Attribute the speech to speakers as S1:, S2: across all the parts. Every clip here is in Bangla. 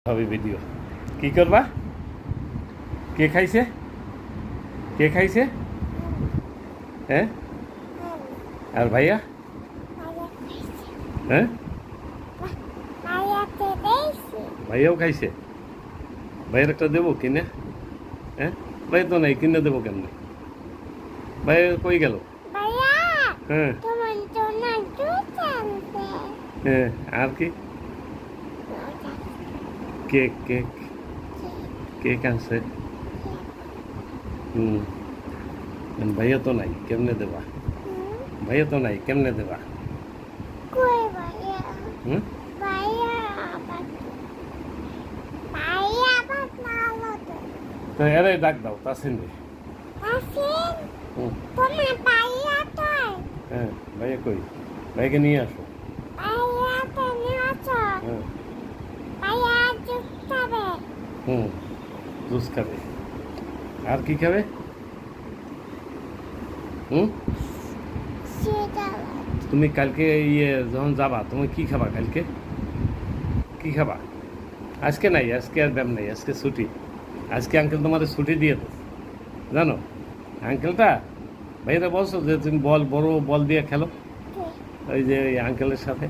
S1: হবে ভিডিও কি করবা? কে খাইছে? কে খাইছে? হ্যাঁ আর ভাইয়া? হ্যাঁ ভাইয়াও খাইছে। ভাইয়ের একটা দেবো কিনে? হ্যাঁ ভাই তো নাই, কিনে দেবো কেমনে? ভাই কই গেল? হ্যাঁ হ্যাঁ আর কি? কেক কেক কেক আনছে। ভাইয়া তো নাই, কেমনে দেবা? ভাইয়া তো নাই, কেমনে দেবা? হুম তো এরাই ডাক দাও তাসিন রে। হ্যাঁ ভাইয়া কই? ভাইকে নিয়ে আসো। হুম জুস খাবে। আর কি খাবে? হুম তুমি কালকে যখন যাবা তুমি কি খাবা? কালকে কি খাবা? আজকে নাই, আজকে আর ব্যায়াম নাই, আজকে ছুটি। আজকে আঙ্কেল তোমাদের ছুটি দিয়ে দেব, জানো? আঙ্কেলটা ভাইরা বলছো যে তুমি বল, বড় বল দিয়ে খেলো ওই যে ওই আঙ্কেলের সাথে।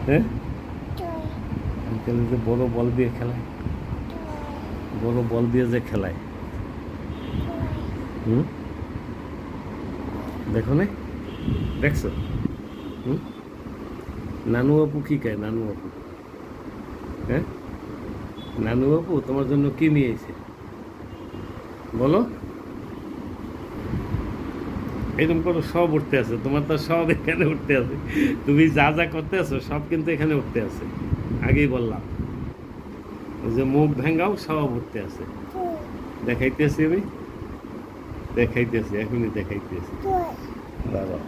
S1: হ্যাঁ আঙ্কেল যে বড় বল দিয়ে খেলায়, বড় বল দিয়ে যে খেলায়। দেখো না, দেখছো? নানু আপু কি খায়? নানু আপু, হ্যাঁ নানু আপু তোমার জন্য কি নিয়ে এসে বলো? এরকম করে সব উঠতে আছে, তোমার তো সব এখানে উঠতে আছে। তুমি যা যা করতে আছো সব কিন্তু এখানে উঠতে আছে। আগেই বললাম, ওই যে মুখ ভেঙ্গাও সব উঠতে আছে। দেখাইতেছি আমি, দেখাইতেছি, এখনই দেখাইতেছি। বাবা